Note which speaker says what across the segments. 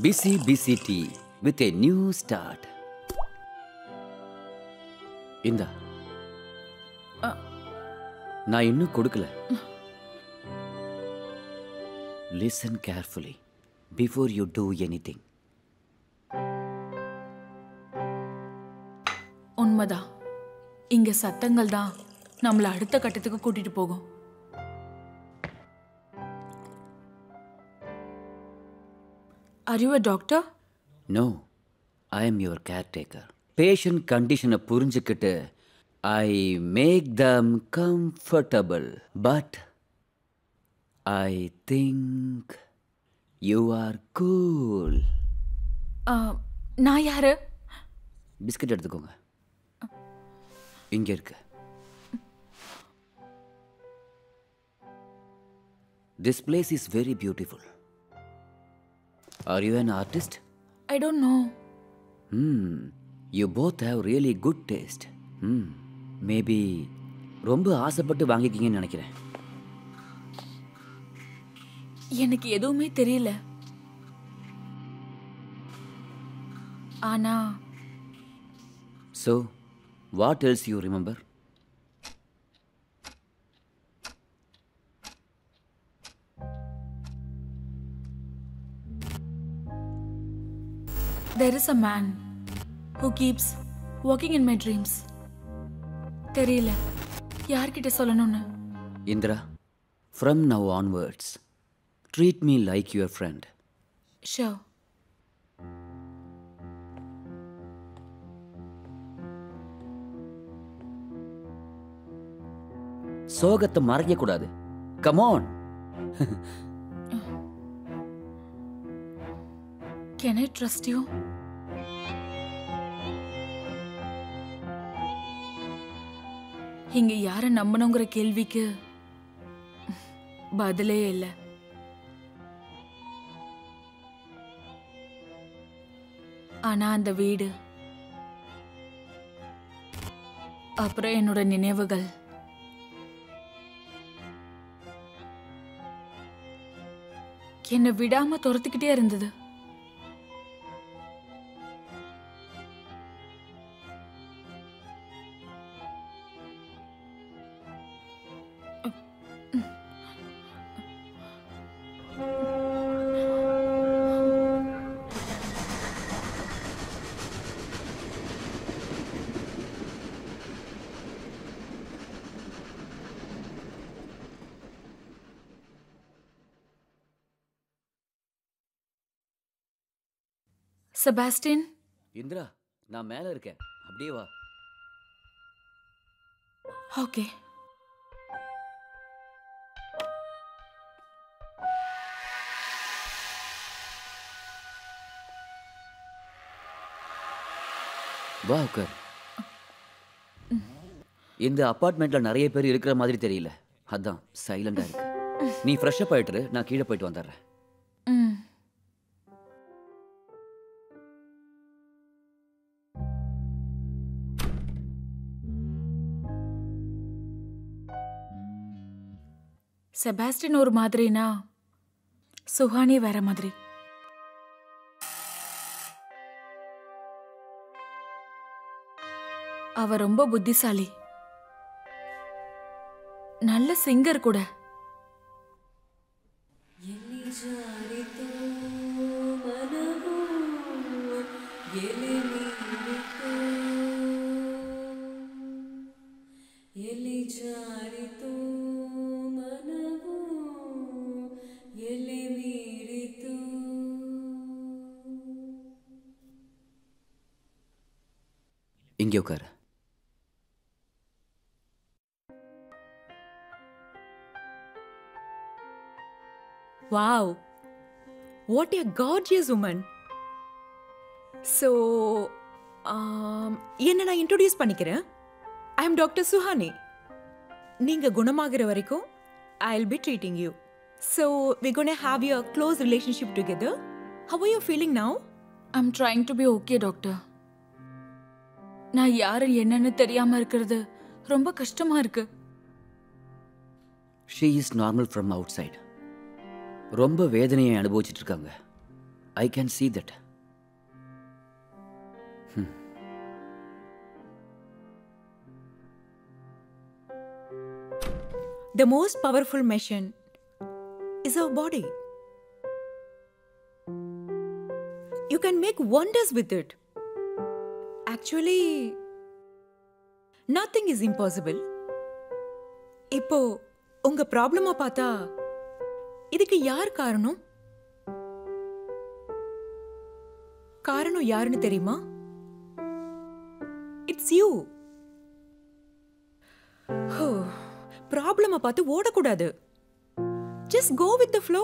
Speaker 1: busy tea with a new start. இந்தா நான் இன்னும் கொடுக்கல. Listen carefully before you do anything.
Speaker 2: உண்மைதான். இங்க சத்தங்கள் தான் நம்மள அடுத்த கட்டத்துக்கு கூட்டிட்டு போகும். Are you a doctor?
Speaker 1: No, I am your caretaker. Patient condition புரிஞ்சுக்கிட்டு I make them comfortable. But I think you are cool.
Speaker 2: நான் யாரு?
Speaker 1: பிஸ்கட் எடுத்துக்கோங்க. இங்க இருக்கு. This place is very beautiful. Are you an artist?
Speaker 2: I don't know.
Speaker 1: You both have really good taste. Maybe ரொம்ப ஆசைப்பட்டு வாங்கிக்கிங்கன்னு நினைக்கிறேன்.
Speaker 2: எனக்கு எதுவுமே தெரியல. ஆனா
Speaker 1: So, what else you remember?
Speaker 2: there is a man who keeps walking in my dreams. தெரியல யார்கிட்ட சொல்லணும்னு.
Speaker 1: Indra, from now onwards, treat me like your friend.
Speaker 2: Sure.
Speaker 1: சோகத்தை மறைக்க கூடாது. Come on.
Speaker 2: Can I trust you? இங்க யார நம்பணுங்கிற கேள்விக்கு பதிலே இல்லை. ஆனா அந்த வீடு, அப்புறம் என்னோட நினைவுகள், என்னை விடாம துரத்துக்கிட்டே இருந்தது. செபாஸ்டின்.
Speaker 1: இந்திரா, நான் மேல இருக்கேன். அப்படியே வா.
Speaker 2: ஓகே.
Speaker 1: வா உட்கார். இந்த அபார்ட்மெண்ட்ல நிறைய பேர் இருக்கிற மாதிரி தெரியல. அதான் சைலண்டா இருக்கு. நீ ஃப்ரெஷ் அப் ஆயிட்டு நான் கீழே போயிட்டு வந்துடுறேன்.
Speaker 2: செபாஸ்டின் ஒரு மாதிரினா சுஹானி வேற மாதிரி. அவ ரொம்ப புத்திசாலி, நல்ல சிங்கர் கூட.
Speaker 1: இங்கே உட்காரு.
Speaker 3: Wow, what a gorgeous woman. So, என்ன நான் இன்ட்ரோடியூஸ் பண்ணிக்கிறேன். I am Dr. Suhani. நீங்க குணமாகிற வரைக்கும் I'll be treating you. So, we're going to have a close relationship together. How are you feeling now?
Speaker 2: I'm trying to be okay, doctor. நான் யாரு என்னன்னு தெரியாம இருக்கிறது ரொம்ப கஷ்டமா இருக்கு.
Speaker 1: She is normal from outside. ரொம்ப வேதனையை அனுபவிச்சுட்டு இருக்காங்க. I can see that.
Speaker 3: The most powerful machine is our body. You can make wonders with it. Actually, nothing is impossible. இப்போ உங்க ப்ராப்ளமா பார்த்தா இதுக்கு யார் காரணம்? காரணம் யாருன்னு தெரியுமா? It's you. ப்ராப்ளமா பார்த்து ஓடக்கூடாது. Just go with the flow.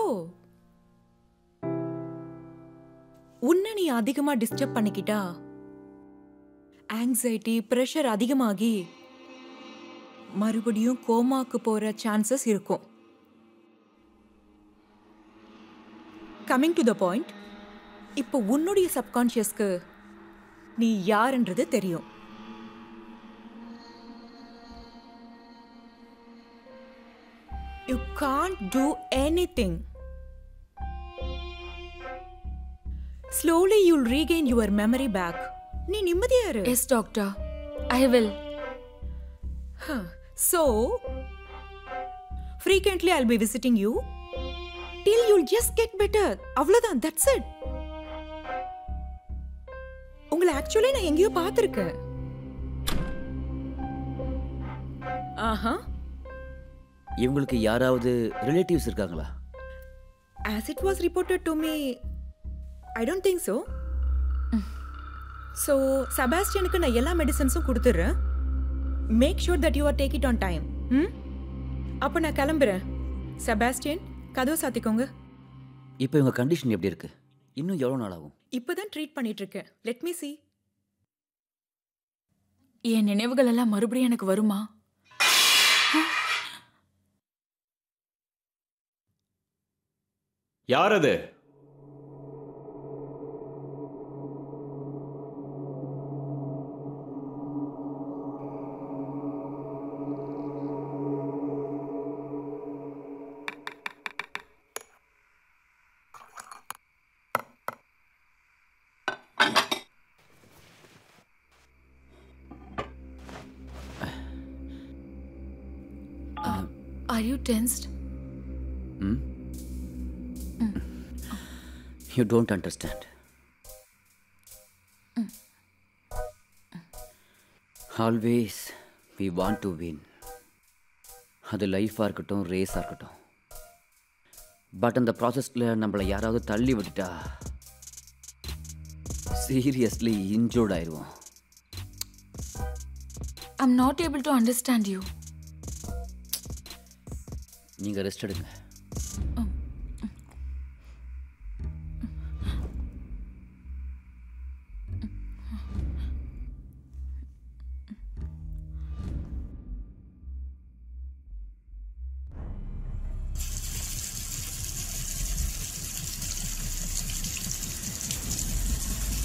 Speaker 3: உன்னை நீ அதிகமா டிஸ்டர்ப் பண்ணிக்கிட்டா ஆங்ஸைட்டி பிரஷர் அதிகமாகி மறுபடியும் கோமாக்கு போற சான்சஸ் இருக்கும். கமிங் டு த பாயிண்ட், இப்போ உன்னுடைய சப்கான்ஷியஸ்க்கு நீ யாருன்றது தெரியும். You can't do anything. Slowly you'll regain your memory back. நீ நிம்மதியா இரு.
Speaker 2: Yes, doctor. I will.
Speaker 3: So, frequently I'll be visiting you till you'll just get better. அவ்வளவுதான், that's it. உங்களை ஆக்சுவலி நான் எங்கேயோ பார்த்திருக்கேன். ஆஹா.
Speaker 1: இவங்களுக்கு யாராவது ரிலேட்டிவ்ஸ் இருக்காங்களா?
Speaker 3: As it was reported to me, I don't think so. So, செபாஸ்டியனுக்கு நான் எல்லா மெடிசன்ஸும் கொடுத்துறேன். Make sure that you are take it on time. அப்ப நான் கிளம்புறேன். செபாஸ்டியன், கதவை சாத்திக்கோங்க.
Speaker 1: இப்போ இவங்க கண்டிஷன் எப்படி இருக்கு? இன்னும் எவ்வளவு நாள் ஆகும்?
Speaker 3: இப்பதான் ட்ரீட் பண்ணிட்டு இருக்கேன். Let me see.
Speaker 2: என் நினைவுகள் எல்லாம் மறுபடியும் எனக்கு வருமா?
Speaker 4: யார் அது?
Speaker 2: Are you tensed?
Speaker 1: You don't understand. Always we want to win. அது லைஃபாக இருக்கட்டும், ரேஸாக இருக்கட்டும். பட் அந்த ப்ராசஸில் நம்மளை யாராவது தள்ளி விட்டுட்டா சீரியஸ்லி இன்ஜூர்ட் ஆயிடுவோம்.
Speaker 2: I'm not able to understand you.
Speaker 1: நீங்கள் ரெஸ்ட் எடுங்க.